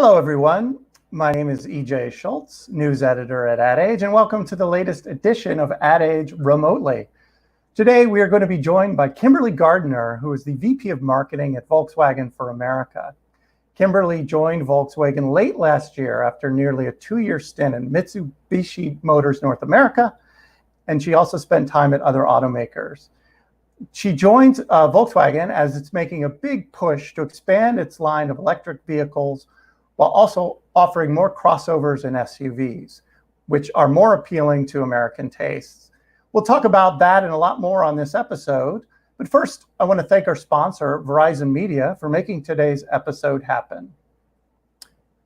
Hello, everyone. My name is EJ Schultz, news editor at Ad Age, and welcome to the latest edition of Ad Age Remotely. Today, we are going to be joined by Kimberley Gardiner, who is the VP of Marketing at Volkswagen for America. Kimberley joined Volkswagen late last year after nearly a 2-year stint in Mitsubishi Motors North America, and she also spent time at other automakers. She joins Volkswagen as it's making a big push to expand its line of electric vehicles while also offering more crossovers and SUVs, which are more appealing to American tastes. We'll talk about that and a lot more on this episode. But first, I want to thank our sponsor, Verizon Media, for making today's episode happen.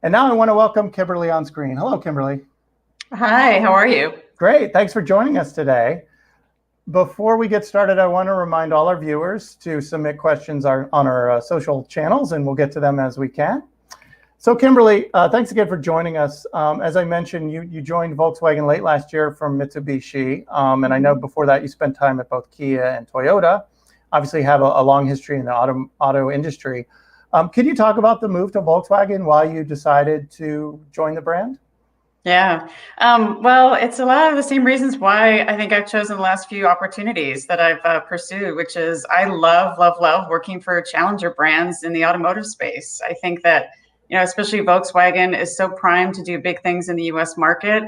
And now I want to welcome Kimberley on screen. Hello, Kimberley. Hi, how are you? Great. Thanks for joining us today. Before we get started, I want to remind all our viewers to submit questions on our social channels, and we'll get to them as we can. So Kimberley, thanks again for joining us. As I mentioned, you joined Volkswagen late last year from Mitsubishi, and I know before that you spent time at both Kia and Toyota. Obviously have a long history in the auto industry. Could you talk about the move to Volkswagen, why you decided to join the brand? Yeah, well, it's a lot of the same reasons why I think I've chosen the last few opportunities that I've pursued, which is I love working for challenger brands in the automotive space. I think that, especially Volkswagen is so primed to do big things in the US market.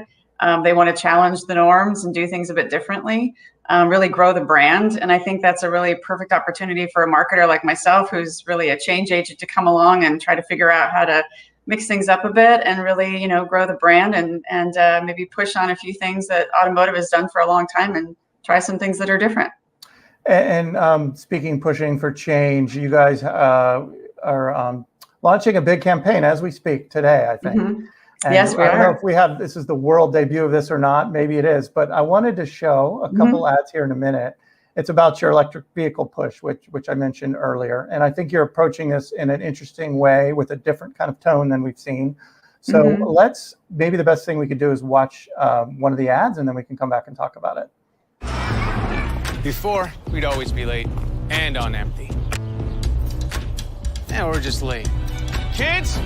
They want to challenge the norms and do things a bit differently, really grow the brand. And I think that's a really perfect opportunity for a marketer like myself, who's really a change agent, to come along and try to figure out how to mix things up a bit and really, grow the brand and maybe push on a few things that automotive has done for a long time and try some things that are different. And speaking, pushing for change, you guys are launching a big campaign as we speak today, I think. Mm-hmm. Yes, we are. I don't know if this is the world debut of this or not, maybe it is, but I wanted to show a couple ads here in a minute. It's about your electric vehicle push, which I mentioned earlier. And I think you're approaching this in an interesting way with a different kind of tone than we've seen. So maybe the best thing we could do is watch one of the ads and then we can come back and talk about it. Before, we'd always be late and on empty. Now we're just late. Kids?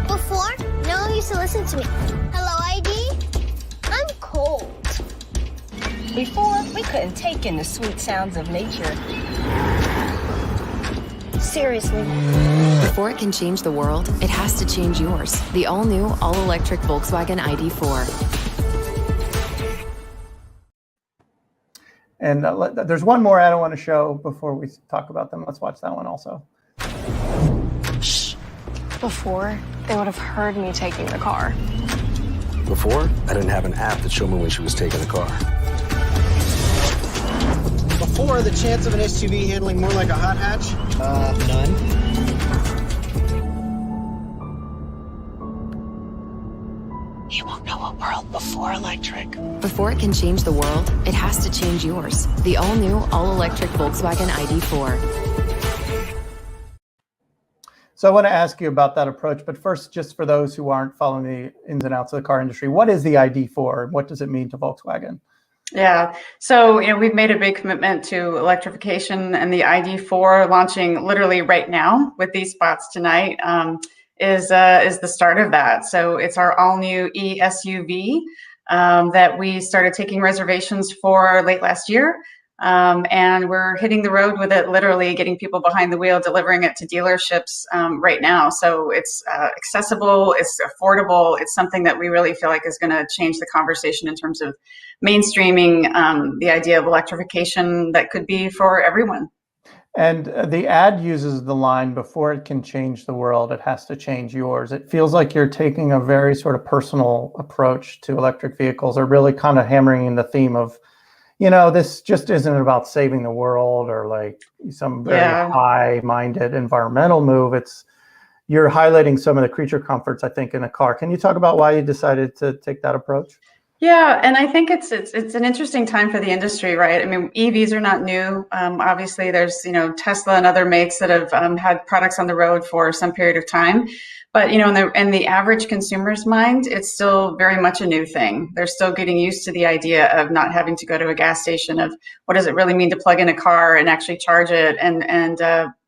Before, no one used to listen to me. Hello, ID? I'm cold. Before, we couldn't take in the sweet sounds of nature. Seriously. Before it can change the world, it has to change yours. The all-new, all-electric Volkswagen ID4. And there's one more ad I want to show before we talk about them. Let's watch that one also. Shh. Before, they would have heard me taking the car. Before, I didn't have an app that showed me when she was taking the car. Before, the chance of an SUV handling more like a hot hatch? None. You won't know a world before electric. Before it can change the world, it has to change yours. The all-new, all-electric Volkswagen ID4. So I want to ask you about that approach, but first, just for those who aren't following the ins and outs of the car industry, what is the ID4? What does it mean to Volkswagen? Yeah, so we've made a big commitment to electrification, and the ID4 launching literally right now with these spots tonight is the start of that. So it's our all-new e-SUV that we started taking reservations for late last year. And we're hitting the road with it, literally getting people behind the wheel, delivering it to dealerships right now. So it's accessible, it's affordable, it's something that we really feel like is going to change the conversation in terms of mainstreaming the idea of electrification that could be for everyone. And the ad uses the line, before it can change the world, it has to change yours. It feels like you're taking a very sort of personal approach to electric vehicles, or really kind of hammering in the theme of, this just isn't about saving the world or like some very high-minded environmental move. You're highlighting some of the creature comforts, I think, in a car. Can you talk about why you decided to take that approach? Yeah, and I think it's an interesting time for the industry, right? I mean, EVs are not new. Obviously, there's Tesla and other makes that have had products on the road for some period of time. But in the average consumer's mind, it's still very much a new thing. They're still getting used to the idea of not having to go to a gas station, of what does it really mean to plug in a car and actually charge it, and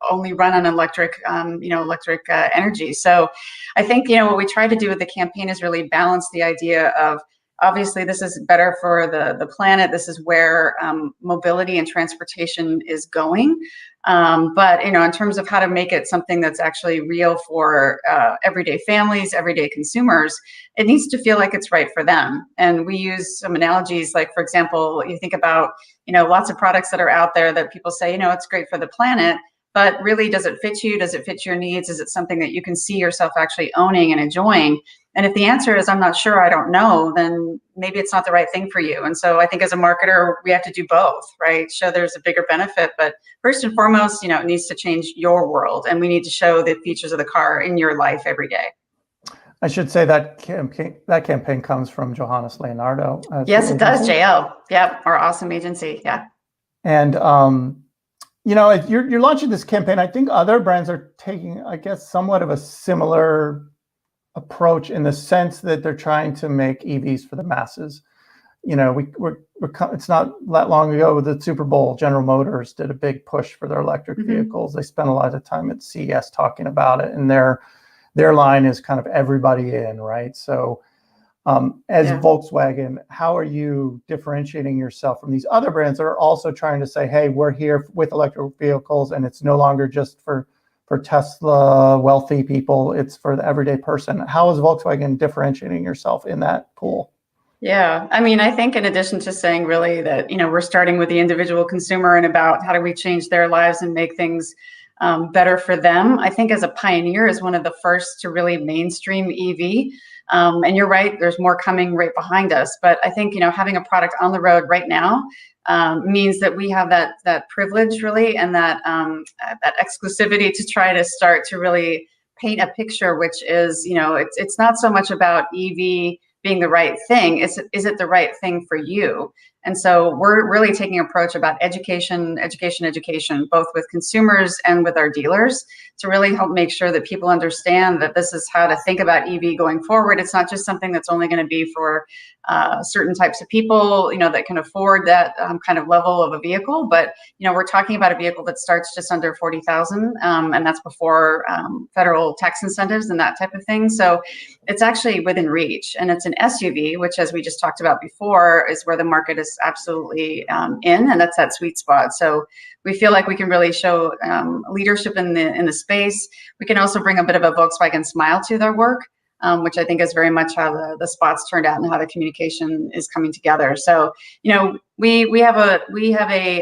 only run on electric energy. So I think what we try to do with the campaign is really balance the idea of, obviously, this is better for the planet. This is where mobility and transportation is going. But in terms of how to make it something that's actually real for everyday families, everyday consumers, it needs to feel like it's right for them. And we use some analogies, like, for example, you think about lots of products that are out there that people say it's great for the planet, but really, does it fit you? Does it fit your needs? Is it something that you can see yourself actually owning and enjoying? And if the answer is, I'm not sure, I don't know, then maybe it's not the right thing for you. And so I think as a marketer, we have to do both, right? Show there's a bigger benefit, but first and foremost, it needs to change your world, and we need to show the features of the car in your life every day. I should say that campaign comes from Johannes Leonardo. Yes, it does, JL. Yeah, our awesome agency. Yeah. And you're launching this campaign. I think other brands are taking, I guess, somewhat of a similar approach, in the sense that they're trying to make EVs for the masses. It's not that long ago with the Super Bowl, General Motors did a big push for their electric vehicles. They spent a lot of time at CES talking about it, and their line is kind of everybody in, right? So as Volkswagen, how are you differentiating yourself from these other brands that are also trying to say, hey, we're here with electric vehicles, and it's no longer just for Tesla wealthy people, it's for the everyday person? How is Volkswagen differentiating yourself in that pool? Yeah, I mean, I think in addition to saying really that, we're starting with the individual consumer and about how do we change their lives and make things better for them, I think as a pioneer is one of the first to really mainstream EV. And you're right, there's more coming right behind us. But I think, having a product on the road right now means that we have that privilege really, and that exclusivity to try to start to really paint a picture, which is, it's not so much about EV being the right thing. Is it the right thing for you? And so we're really taking an approach about education, both with consumers and with our dealers, to really help make sure that people understand that this is how to think about EV going forward. It's not just something that's only going to be for certain types of people, that can afford that kind of level of a vehicle. But, we're talking about a vehicle that starts just under 40,000, and that's before federal tax incentives and that type of thing. So it's actually within reach, and it's an SUV, which, as we just talked about before, is where the market is absolutely in, and that's that sweet spot. So we feel like we can really show leadership in the space. We can also bring a bit of a Volkswagen smile to their work, which I think is very much how the spots turned out and how the communication is coming together. So, we have a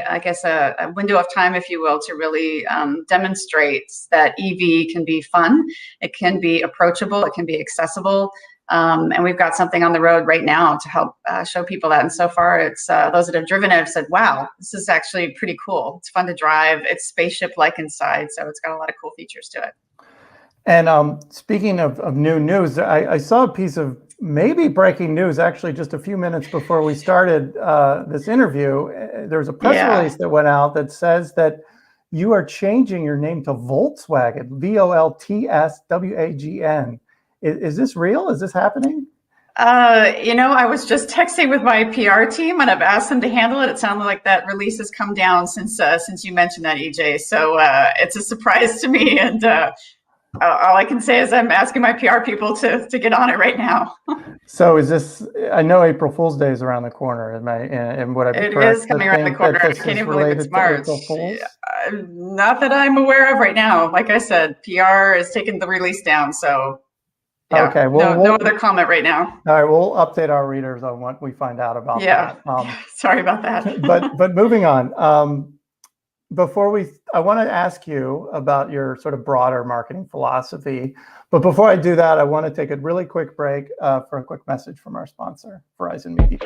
I guess a window of time, if you will, to really demonstrate that EV can be fun, it can be approachable, it can be accessible. And we've got something on the road right now to help show people that. And so far, it's those that have driven it have said, wow, this is actually pretty cool. It's fun to drive. It's spaceship-like inside. So it's got a lot of cool features to it. And speaking of new news, I saw a piece of maybe breaking news actually just a few minutes before we started this interview. There was a press release that went out that says that you are changing your name to Volkswagen, VOLTSWAGN. Is this real? Is this happening? I was just texting with my PR team, and I've asked them to handle it. It sounded like that release has come down since you mentioned that, EJ. So it's a surprise to me, and all I can say is I'm asking my PR people to get on it right now. So is this? I know April Fool's Day is around the corner. And would I be correct? It is coming around the corner. I can't even believe it's March. Not that I'm aware of right now. Like I said, PR is taking the release down. So. Yeah, okay. Well, no other comment right now. All right, we'll update our readers on what we find out about that. Sorry about that. but moving on. I want to ask you about your sort of broader marketing philosophy. But before I do that, I want to take a really quick break for a quick message from our sponsor, Verizon Media.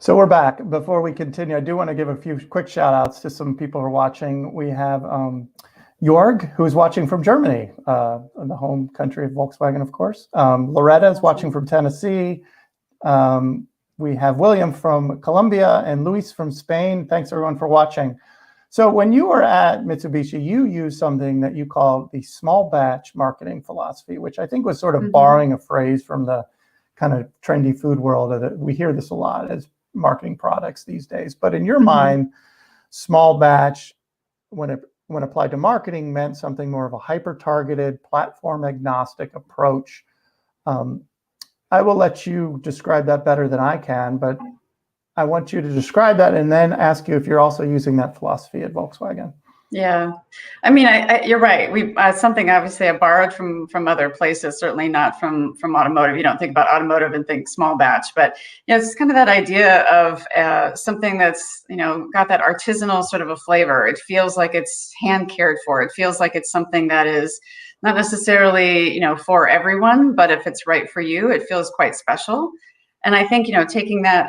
So we're back. Before we continue, I do want to give a few quick shout outs to some people who are watching. We have Jorg, who's watching from Germany, in the home country of Volkswagen, of course. Loretta is watching from Tennessee. We have William from Colombia and Luis from Spain. Thanks everyone for watching. So when you were at Mitsubishi, you used something that you call the small batch marketing philosophy, which I think was sort of borrowing a phrase from the kind of trendy food world. We hear this a lot as marketing products these days. But in your mind, small batch, when applied to marketing, meant something more of a hyper-targeted, platform-agnostic approach. I will let you describe that better than I can, but I want you to describe that and then ask you if you're also using that philosophy at Volkswagen. Yeah, I mean, you're right. Something obviously I borrowed from other places, certainly not from automotive. You don't think about automotive and think small batch, but it's kind of that idea of something that's got that artisanal sort of a flavor. It feels like it's hand cared for. It feels like it's something that is not necessarily for everyone, but if it's right for you, it feels quite special. And I think, taking that,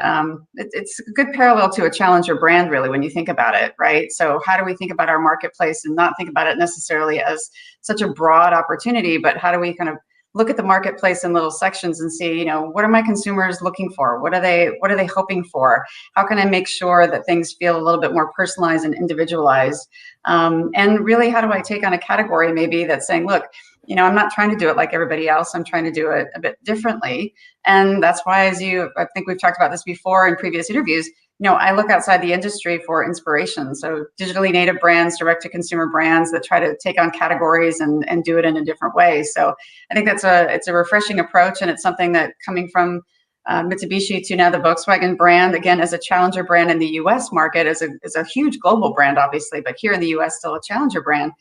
it's a good parallel to a challenger brand, really, when you think about it, right? So how do we think about our marketplace and not think about it necessarily as such a broad opportunity, but how do we kind of look at the marketplace in little sections and see, what are my consumers looking for? What are they hoping for? How can I make sure that things feel a little bit more personalized and individualized? And really, how do I take on a category maybe that's saying, look, I'm not trying to do it like everybody else. I'm trying to do it a bit differently. And that's why, I think we've talked about this before in previous interviews, I look outside the industry for inspiration. So digitally native brands, direct to consumer brands that try to take on categories and do it in a different way. So I think it's a refreshing approach, and it's something that coming from Mitsubishi to now the Volkswagen brand, again, as a challenger brand in the US market, is a huge global brand, obviously, but here in the US, still a challenger brand.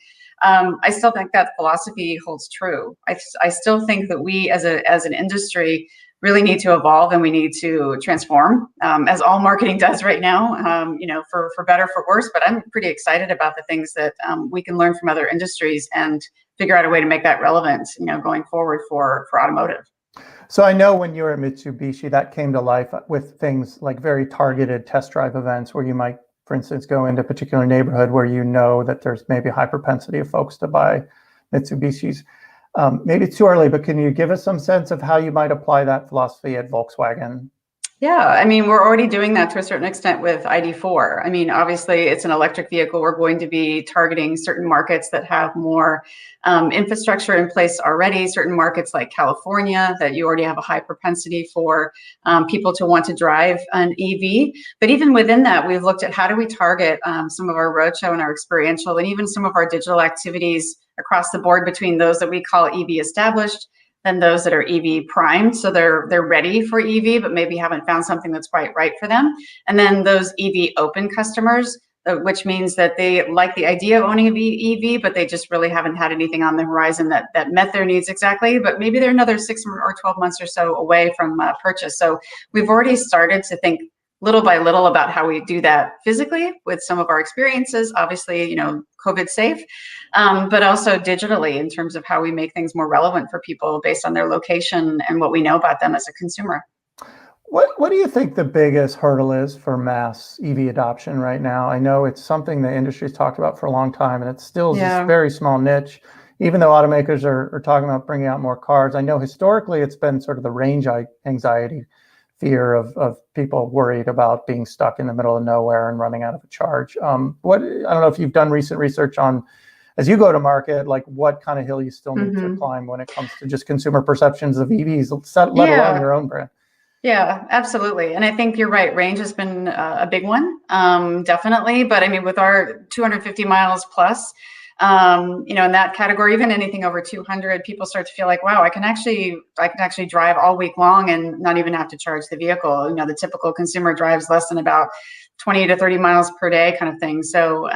I still think that philosophy holds true. I still think that we as an industry really need to evolve, and we need to transform, as all marketing does right now, for better, for worse. But I'm pretty excited about the things that we can learn from other industries and figure out a way to make that relevant, going forward for automotive. So I know when you were at Mitsubishi, that came to life with things like very targeted test drive events where you might, for instance, go into a particular neighborhood where that there's maybe a high propensity of folks to buy Mitsubishis. Maybe it's too early, but can you give us some sense of how you might apply that philosophy at Volkswagen? Yeah, I mean, we're already doing that to a certain extent with ID4. I mean, obviously, it's an electric vehicle. We're going to be targeting certain markets that have more infrastructure in place already, certain markets like California that you already have a high propensity for people to want to drive an EV. But even within that, we've looked at how do we target some of our roadshow and our experiential and even some of our digital activities across the board between those that we call EV established and those that are EV primed. So they're ready for EV, but maybe haven't found something that's quite right for them. And then those EV open customers, which means that they like the idea of owning an EV, but they just really haven't had anything on the horizon that met their needs exactly. But maybe they're another 6 or 12 months or so away from purchase. So we've already started to think little by little about how we do that physically with some of our experiences, obviously, COVID safe, but also digitally in terms of how we make things more relevant for people based on their location and what we know about them as a consumer. What do you think the biggest hurdle is for mass EV adoption right now? I know it's something the industry's talked about for a long time, and it's still this very small niche, even though automakers are talking about bringing out more cars. I know historically it's been sort of the range anxiety, fear of people worried about being stuck in the middle of nowhere and running out of a charge. I don't know if you've done recent research on, as you go to market, like what kind of hill you still need to climb when it comes to just consumer perceptions of EVs, let alone your own brand. Yeah, absolutely. And I think you're right. Range has been a big one, definitely. But I mean, with our 250 miles plus, in that category, even anything over 200, people start to feel like, wow, I can actually drive all week long and not even have to charge the vehicle. The typical consumer drives less than about 20 to 30 miles per day kind of thing. So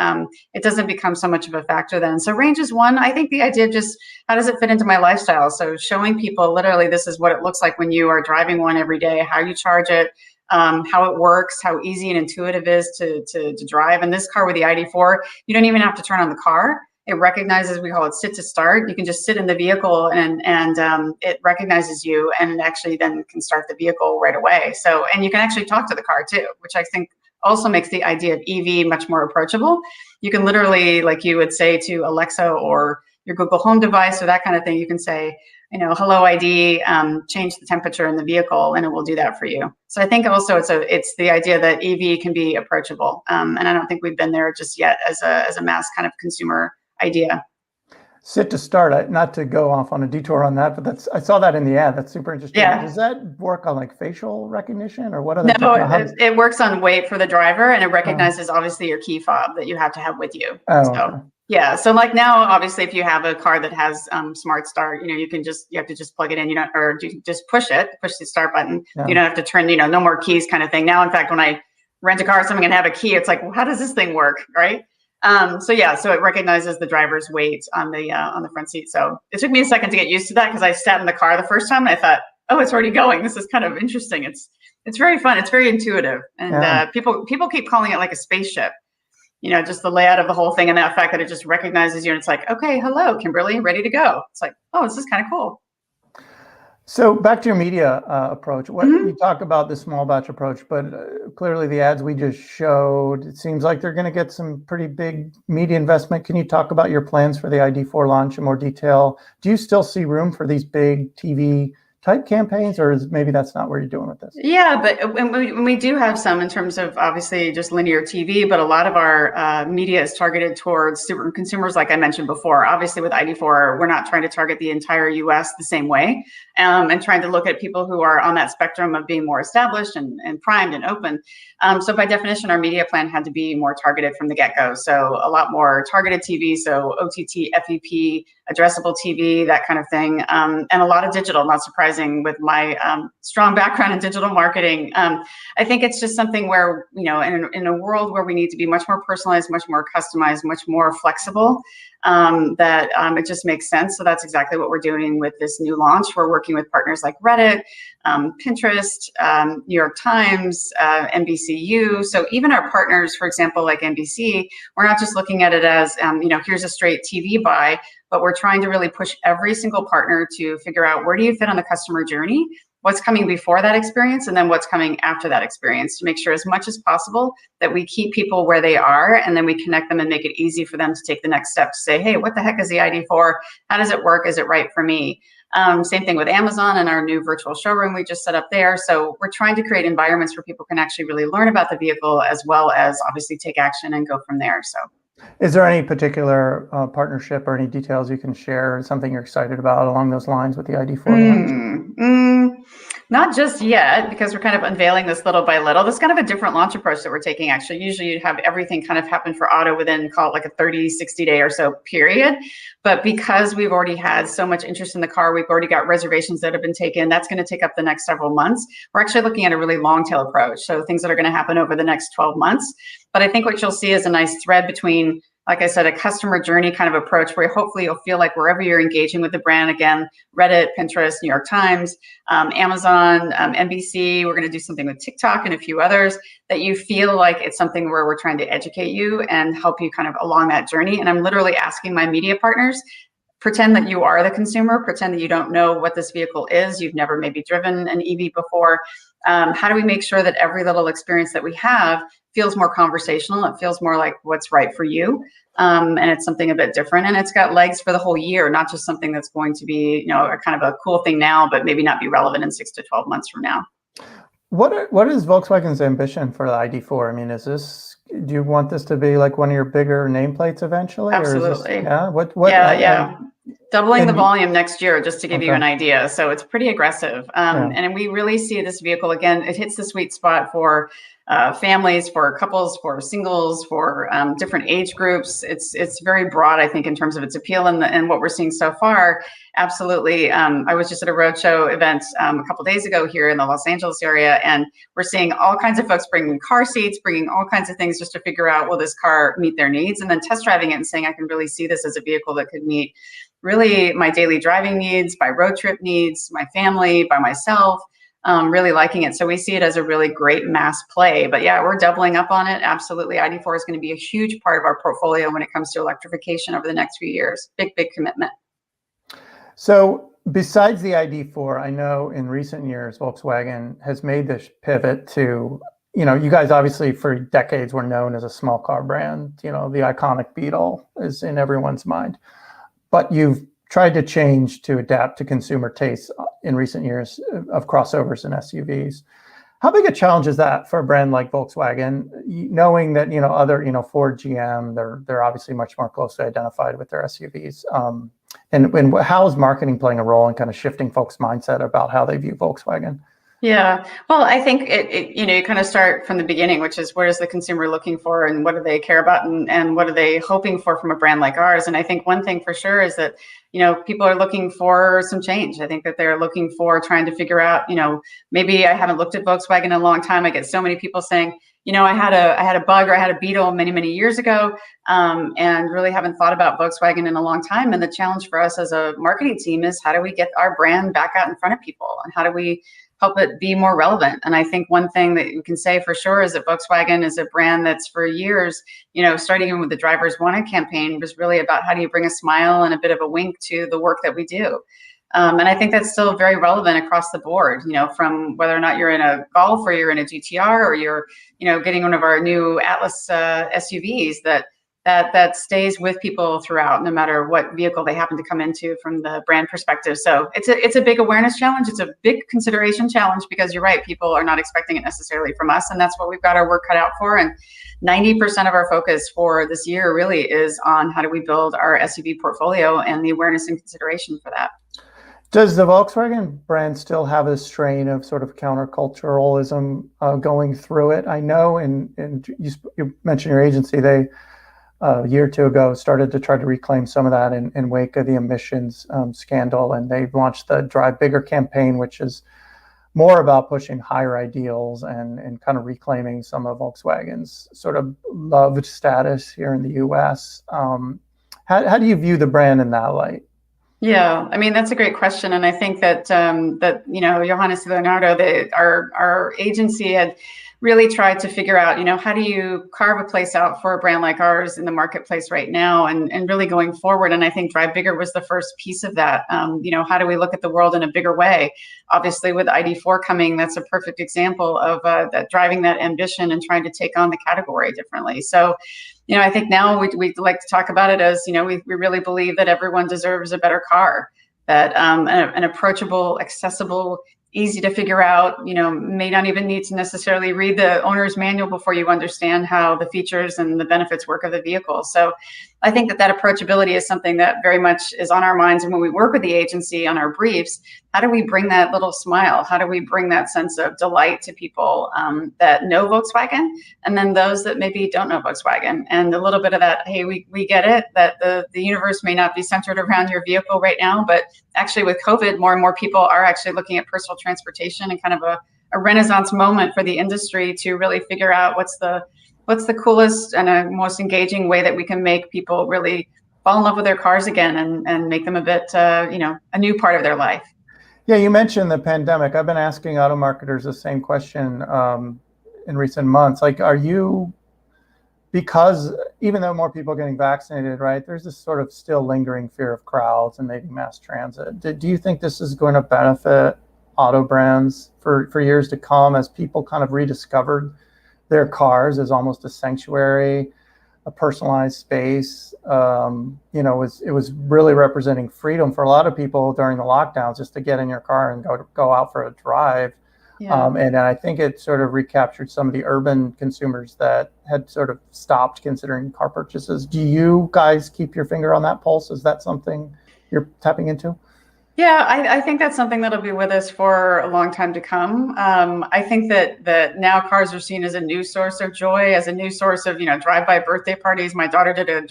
it doesn't become so much of a factor then. So range is one. I think the idea of just how does it fit into my lifestyle? So showing people literally this is what it looks like when you are driving one every day, how you charge it, how it works, how easy and intuitive it is to drive. And this car with the ID4, you don't even have to turn on the car. It recognizes, we call it sit to start. You can just sit in the vehicle and it recognizes you and actually then can start the vehicle right away. So, and you can actually talk to the car too, which I think also makes the idea of EV much more approachable. You can literally, like you would say to Alexa or your Google Home device or that kind of thing, you can say, you know, hello ID, change the temperature in the vehicle, and it will do that for you. So I think also it's the idea that EV can be approachable, and I don't think we've been there just yet as a mass kind of consumer idea. Sit to start, not to go off on a detour on that, but I saw that in the ad. That's super interesting. Yeah. Does that work on like facial recognition or what other? No, it works on wait for the driver, and it recognizes obviously your key fob that you have to have with you. Oh, so, okay. Yeah, so like now, obviously, if you have a car that has smart start, you know, you have to just plug it in, you just push the start button. Yeah. You don't have to turn, no more keys kind of thing. Now, in fact, when I rent a car, someone can have a key. It's like, well, how does this thing work, right? So it recognizes the driver's weight on the front seat. So it took me a second to get used to that because I sat in the car the first time and I thought, oh, it's already going. This is kind of interesting. It's very fun. It's very intuitive, and people keep calling it like a spaceship. Just the layout of the whole thing and that fact that it just recognizes you and it's like, okay, hello, Kimberly, ready to go. It's like, oh, this is kind of cool. So back to your media approach. You talk about the small batch approach, but clearly the ads we just showed, it seems like they're going to get some pretty big media investment. Can you talk about your plans for the ID4 launch in more detail? Do you still see room for these big TV type campaigns, or maybe that's not where you're doing with this? Yeah, but when we do have some in terms of obviously just linear TV, but a lot of our media is targeted towards super consumers, like I mentioned before. Obviously with ID4, we're not trying to target the entire US the same way, and trying to look at people who are on that spectrum of being more established and primed and open. So by definition, our media plan had to be more targeted from the get-go. So a lot more targeted TV, so OTT, FEP, addressable TV, that kind of thing, and a lot of digital, not surprising with my strong background in digital marketing. I think it's just something where, in a world where we need to be much more personalized, much more customized, much more flexible, that it just makes sense. So that's exactly what we're doing with this new launch. We're working with partners like Reddit, Pinterest, New York Times, NBCU. So even our partners, for example, like NBC, we're not just looking at it as, here's a straight TV buy, but we're trying to really push every single partner to figure out where do you fit on the customer journey, what's coming before that experience, and then what's coming after that experience, to make sure as much as possible that we keep people where they are, and then we connect them and make it easy for them to take the next step to say, hey, what the heck is the ID4? How does it work? Is it right for me? Same thing with Amazon and our new virtual showroom we just set up there. So we're trying to create environments where people can actually really learn about the vehicle, as well as obviously take action and go from there. So. Is there any particular partnership or any details you can share, something you're excited about along those lines with the ID4 launch? Not just yet, because we're kind of unveiling this little by little. This is kind of a different launch approach that we're taking, actually. Usually you'd have everything kind of happen for auto within, call it like a 30, 60 day or so period. But because we've already had so much interest in the car, we've already got reservations that have been taken, that's going to take up the next several months. We're actually looking at a really long tail approach. So things that are going to happen over the next 12 months. But I think what you'll see is a nice thread between, like I said, a customer journey kind of approach where hopefully you'll feel like wherever you're engaging with the brand, again, Reddit, Pinterest, New York Times, Amazon, NBC, we're going to do something with TikTok and a few others, that you feel like it's something where we're trying to educate you and help you kind of along that journey. And I'm literally asking my media partners, pretend that you are the consumer, pretend that you don't know what this vehicle is, you've never maybe driven an EV before. How do we make sure that every little experience that we have feels more conversational? It feels more like what's right for you. And it's something a bit different, and it's got legs for the whole year, not just something that's going to be, a kind of a cool thing now, but maybe not be relevant in 6 to 12 months from now. What is Volkswagen's ambition for the ID4? I mean, do you want this to be like one of your bigger nameplates eventually? Absolutely. Or is this, Doubling the volume next year, just to give you an idea. So it's pretty aggressive. And we really see this vehicle, again, it hits the sweet spot for families, for couples, for singles, for different age groups. It's very broad, I think, in terms of its appeal and what we're seeing so far. Absolutely. I was just at a roadshow event a couple days ago here in the Los Angeles area, and we're seeing all kinds of folks bringing car seats, bringing all kinds of things just to figure out, will this car meet their needs? And then test driving it and saying, I can really see this as a vehicle that could meet really my daily driving needs, my road trip needs, my family, by myself. really liking it. So we see it as a really great mass play. But yeah, we're doubling up on it. Absolutely. ID4 is going to be a huge part of our portfolio when it comes to electrification over the next few years. Big, big commitment. So besides the ID4, I know in recent years, Volkswagen has made this pivot to, you guys obviously for decades were known as a small car brand. The iconic Beetle is in everyone's mind. But you've tried to change to adapt to consumer tastes in recent years of crossovers and SUVs. How big a challenge is that for a brand like Volkswagen, knowing that other Ford, GM, they're obviously much more closely identified with their SUVs, and how is marketing playing a role in kind of shifting folks' mindset about how they view Volkswagen? Yeah, well, I think you kind of start from the beginning, which is what is the consumer looking for and what do they care about and what are they hoping for from a brand like ours? And I think one thing for sure is that, people are looking for some change. I think that they're looking for trying to figure out, maybe I haven't looked at Volkswagen in a long time. I get so many people saying, I had a Bug or I had a Beetle many, many years ago, and really haven't thought about Volkswagen in a long time. And the challenge for us as a marketing team is how do we get our brand back out in front of people and how do we help it be more relevant? And I think one thing that we can say for sure is that Volkswagen is a brand that's for years, starting even with the Drivers Wanted campaign, was really about how do you bring a smile and a bit of a wink to the work that we do. And I think that's still very relevant across the board, from whether or not you're in a Golf or you're in a GTR or you're, getting one of our new Atlas SUVs that stays with people throughout, no matter what vehicle they happen to come into from the brand perspective. So it's a big awareness challenge. It's a big consideration challenge because you're right, people are not expecting it necessarily from us. And that's what we've got our work cut out for. And 90% of our focus for this year really is on how do we build our SUV portfolio and the awareness and consideration for that. Does the Volkswagen brand still have a strain of sort of counterculturalism going through it? I know, and you mentioned your agency, they a year or two ago started to try to reclaim some of that in wake of the emissions scandal, and they launched the Drive Bigger campaign, which is more about pushing higher ideals and kind of reclaiming some of Volkswagen's sort of loved status here in the U.S. How do you view the brand in that light? Yeah, I mean, that's a great question. And I think that, Johannes Leonardo, our agency had really tried to figure out, how do you carve a place out for a brand like ours in the marketplace right now and really going forward. And I think Drive Bigger was the first piece of that. How do we look at the world in a bigger way? Obviously, with ID4 coming, that's a perfect example of that driving that ambition and trying to take on the category differently. So, I think now we like to talk about it as, we really believe that everyone deserves a better car, that an approachable, accessible, easy to figure out, may not even need to necessarily read the owner's manual before you understand how the features and the benefits work of the vehicle. So I think that approachability is something that very much is on our minds. And when we work with the agency on our briefs, how do we bring that little smile? How do we bring that sense of delight to people that know Volkswagen, and then those that maybe don't know Volkswagen, and a little bit of that, hey, we get it, that the universe may not be centered around your vehicle right now, but actually with COVID, more and more people are actually looking at personal transportation and kind of a renaissance moment for the industry to really figure out what's the coolest and most engaging way that we can make people really fall in love with their cars again and make them a bit, a new part of their life. Yeah, you mentioned the pandemic. I've been asking auto marketers the same question in recent months. Like, because even though more people are getting vaccinated, right, there's this sort of still lingering fear of crowds and maybe mass transit. Do you think this is going to benefit auto brands for years to come as people kind of rediscovered their cars as almost a sanctuary, a personalized space? It was really representing freedom for a lot of people during the lockdowns, just to get in your car and go out for a drive. Yeah. And I think it sort of recaptured some of the urban consumers that had sort of stopped considering car purchases. Do you guys keep your finger on that pulse? Is that something you're tapping into? Yeah, I think that's something that'll be with us for a long time to come. I think that now cars are seen as a new source of joy, as a new source of, drive-by birthday parties. My daughter did a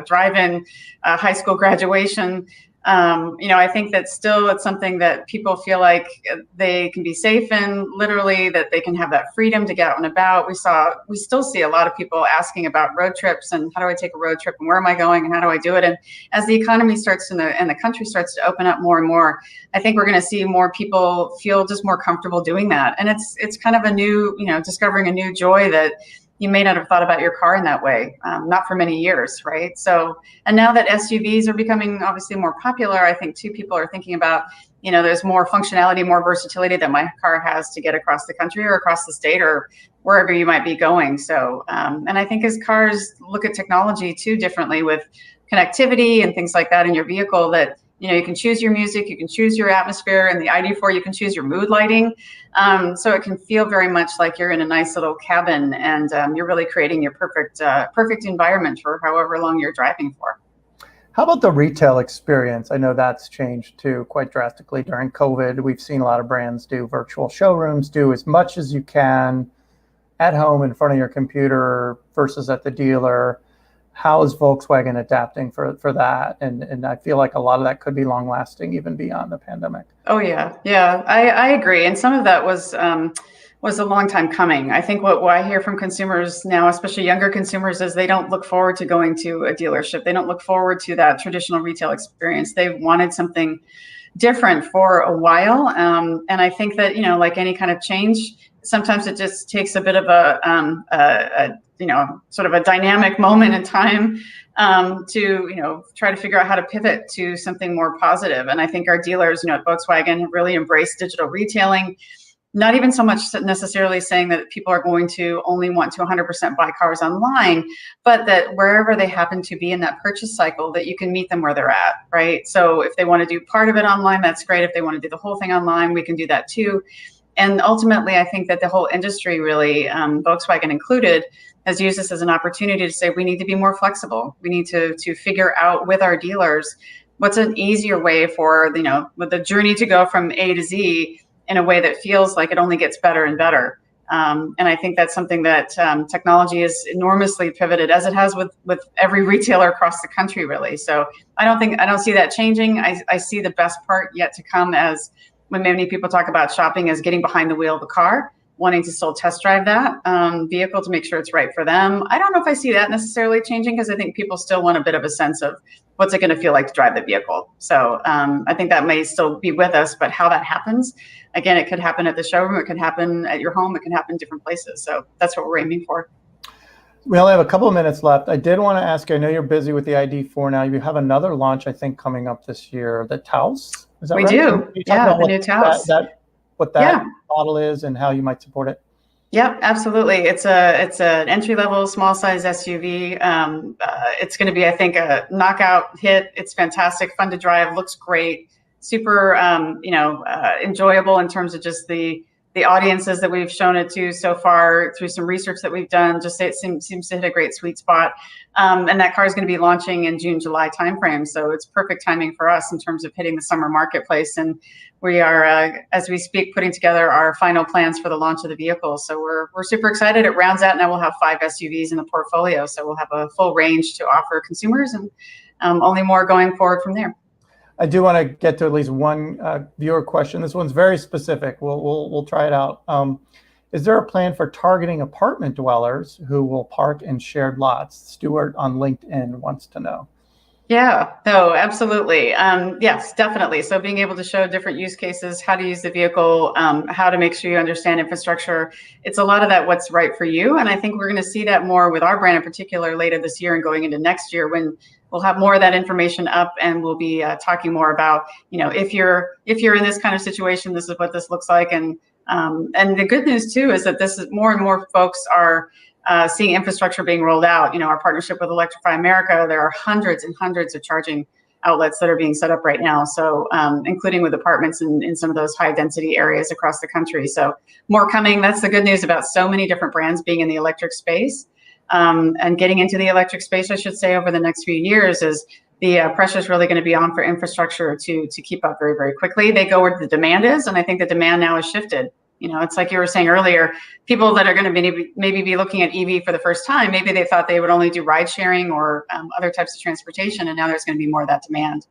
drive-in high school graduation. I think that still it's something that people feel like they can be safe in, literally, that they can have that freedom to get out and about. We still see a lot of people asking about road trips and how do I take a road trip and where am I going and how do I do it? And as the economy starts and the country starts to open up more and more, I think we're going to see more people feel just more comfortable doing that. And it's kind of a new, discovering a new joy that you may not have thought about your car in that way, not for many years, right? So, and now that SUVs are becoming obviously more popular, I think too, people are thinking about, there's more functionality, more versatility that my car has to get across the country or across the state or wherever you might be going. So, and I think as cars look at technology too differently with connectivity and things like that in your vehicle, that you can choose your music, you can choose your atmosphere, and the ID4 you can choose your mood lighting. So it can feel very much like you're in a nice little cabin, and you're really creating your perfect environment for however long you're driving for. How about the retail experience? I know that's changed too quite drastically during COVID. We've seen a lot of brands do virtual showrooms, do as much as you can at home in front of your computer versus at the dealer. How is Volkswagen adapting for that? And I feel like a lot of that could be long lasting even beyond the pandemic. Oh yeah, I agree. And some of that was a long time coming. I think what I hear from consumers now, especially younger consumers, is they don't look forward to going to a dealership. They don't look forward to that traditional retail experience. They've wanted something different for a while. And I think that, like any kind of change, sometimes it just takes a bit of a sort of a dynamic moment in time to, try to figure out how to pivot to something more positive. And I think our dealers, at Volkswagen have really embraced digital retailing, not even so much necessarily saying that people are going to only want to 100% buy cars online, but that wherever they happen to be in that purchase cycle, that you can meet them where they're at, right? So if they want to do part of it online, that's great. If they want to do the whole thing online, we can do that too. And ultimately, I think that the whole industry really, Volkswagen included, has used this as an opportunity to say we need to be more flexible. We need to figure out with our dealers what's an easier way for, with the journey to go from A to Z in a way that feels like it only gets better and better. And I think that's something that technology is enormously pivoted, as it has with every retailer across the country, really. So I don't see that changing. I see the best part yet to come, as when many people talk about shopping as getting behind the wheel of the car, wanting to still test drive that vehicle to make sure it's right for them. I don't know if I see that necessarily changing, because I think people still want a bit of a sense of what's it going to feel like to drive the vehicle. So I think that may still be with us, but how that happens, again, it could happen at the showroom, it could happen at your home, it can happen in different places. So that's what we're aiming for. We only have a couple of minutes left. I did want to ask you, I know you're busy with the ID4 now. You have another launch, I think, coming up this year, the Taos. Is that we right? do. Yeah, the new Taos. What that model is and how you might support it. Yeah, absolutely. It's an entry-level, small-size SUV. It's going to be, I think, a knockout hit. It's fantastic, fun to drive, looks great, super, enjoyable in terms of just the audiences that we've shown it to so far through some research that we've done. Just it seems to hit a great sweet spot. And that car is going to be launching in June, July timeframe. So it's perfect timing for us in terms of hitting the summer marketplace. And we are, as we speak, putting together our final plans for the launch of the vehicle. So we're super excited. It rounds out. Now we'll have 5 SUVs in the portfolio. So we'll have a full range to offer consumers, and only more going forward from there. I do want to get to at least one viewer question. This one's very specific. We'll try it out. Is there a plan for targeting apartment dwellers who will park in shared lots? Stuart on LinkedIn wants to know. Yeah, no, absolutely. Yes, definitely. So being able to show different use cases, how to use the vehicle, how to make sure you understand infrastructure. It's a lot of that, what's right for you. And I think we're going to see that more with our brand in particular later this year and going into next year, when we'll have more of that information up, and we'll be talking more about, if you're in this kind of situation, this is what this looks like. And the good news too is that this is more and more folks are seeing infrastructure being rolled out. Our partnership with Electrify America, there are hundreds and hundreds of charging outlets that are being set up right now. So including with apartments in some of those high density areas across the country. So more coming. That's the good news about so many different brands being in the electric space. And getting into the electric space, I should say, over the next few years, is the pressure is really going to be on for infrastructure to keep up very, very quickly. They go where the demand is, and I think the demand now has shifted. It's like you were saying earlier, people that are going to maybe be looking at EV for the first time, maybe they thought they would only do ride sharing or other types of transportation, and now there's going to be more of that demand.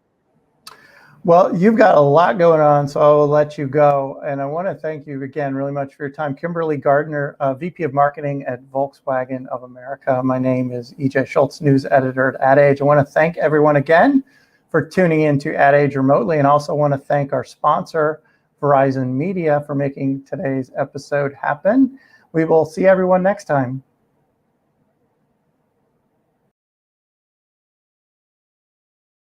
Well, you've got a lot going on, so I will let you go. And I want to thank you again really much for your time. Kimberley Gardiner, VP of Marketing at Volkswagen of America. My name is EJ Schultz, news editor at Ad Age. I want to thank everyone again for tuning in to Ad Age remotely, and also want to thank our sponsor, Verizon Media, for making today's episode happen. We will see everyone next time.